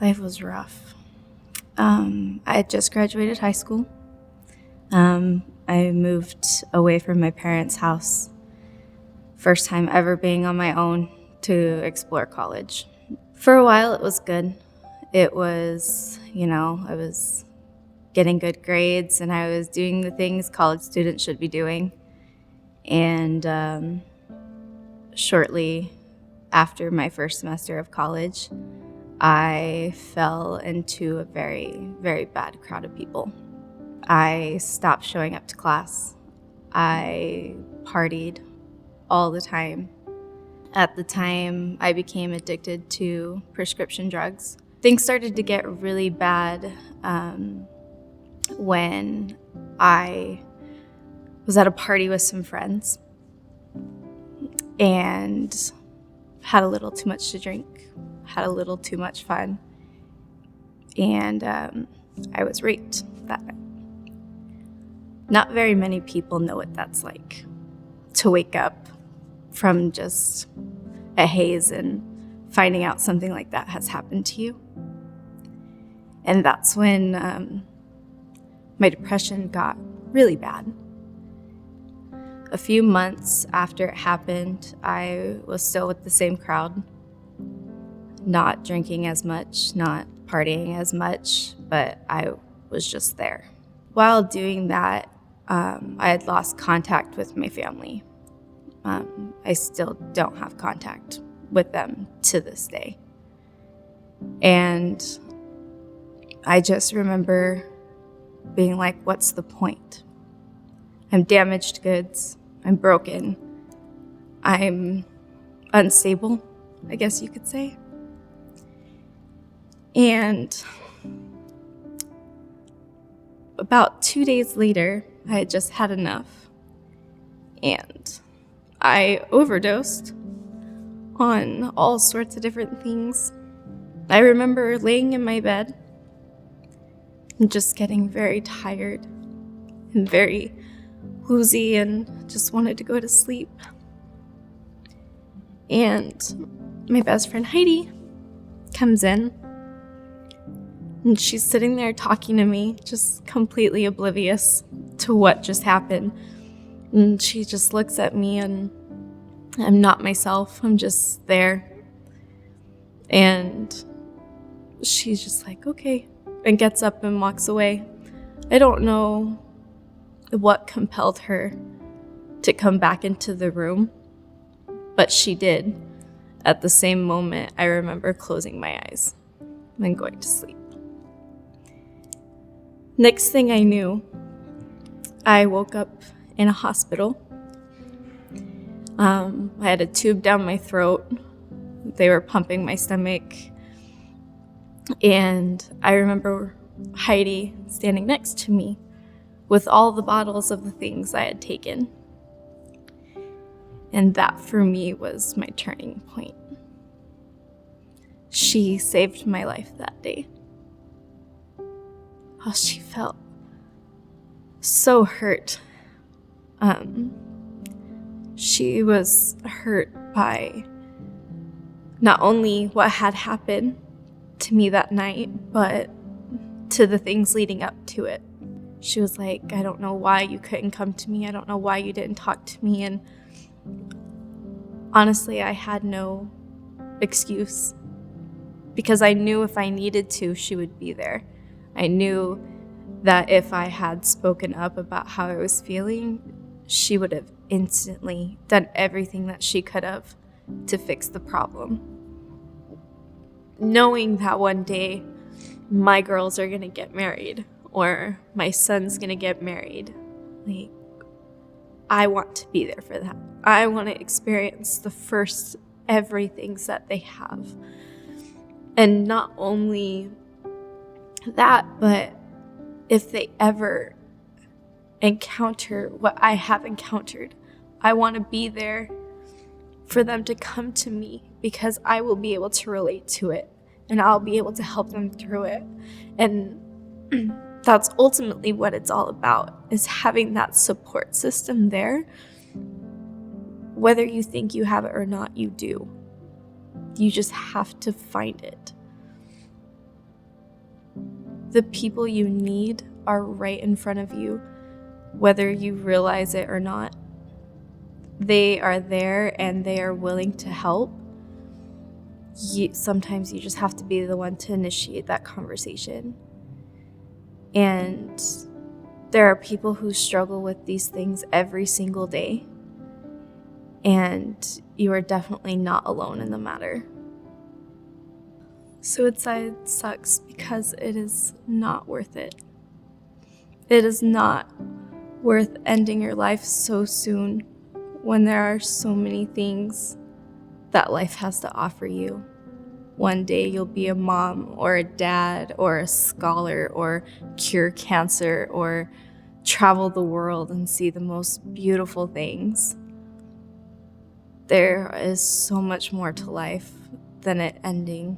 Life was rough. I had just graduated high school. I moved away from my parents' house. First time ever being on my own to explore college. For a while, it was good. It was, I was getting good grades and I was doing the things college students should be doing. And shortly after my first semester of college, I fell into a very, very bad crowd of people. I stopped showing up to class. I partied all the time. At the time, I became addicted to prescription drugs. Things started to get really bad when I was at a party with some friends and had a little too much to drink, had a little too much fun, and I was raped that night. Not very many people know what that's like, to wake up from just a haze and finding out something like that has happened to you. And that's when my depression got really bad. A few months after it happened, I was still with the same crowd, not drinking as much, not partying as much, but I was just there. While doing that, I had lost contact with my family. I still don't have contact with them to this day. And I just remember being like, what's the point? I'm damaged goods. I'm broken. I'm unstable, I guess you could say. And about 2 days later, I had just had enough. And I overdosed on all sorts of different things. I remember laying in my bed and just getting very tired and very woozy and just wanted to go to sleep. And my best friend Heidi comes in and she's sitting there talking to me, just completely oblivious to what just happened. And she just looks at me and I'm not myself. I'm just there. And she's just like, okay, and gets up and walks away. I don't know what compelled her to come back into the room, but she did. At the same moment, I remember closing my eyes and going to sleep. Next thing I knew, I woke up in a hospital. I had a tube down my throat. They were pumping my stomach. And I remember Heidi standing next to me with all the bottles of the things I had taken. And that for me was my turning point. She saved my life that day. Oh, she felt so hurt. She was hurt by not only what had happened to me that night, but to the things leading up to it. She was like, I don't know why you couldn't come to me. I don't know why you didn't talk to me. And honestly, I had no excuse because I knew if I needed to, she would be there. I knew that if I had spoken up about how I was feeling, she would have instantly done everything that she could have to fix the problem. Knowing that one day my girls are gonna get married or my son's gonna get married, like, I want to be there for that. I want to experience the first everythings that they have. And not only that, but if they ever encounter what I have encountered, I want to be there for them to come to me because I will be able to relate to it and I'll be able to help them through it. And that's ultimately what it's all about, is having that support system there. Whether you think you have it or not, you do. You just have to find it. The people you need are right in front of you, whether you realize it or not. They are there and they are willing to help. Sometimes you just have to be the one to initiate that conversation. And there are people who struggle with these things every single day. And you are definitely not alone in the matter. Suicide sucks because it is not worth it. It is not worth ending your life so soon when there are so many things that life has to offer you. One day you'll be a mom or a dad or a scholar or cure cancer or travel the world and see the most beautiful things. There is so much more to life than it ending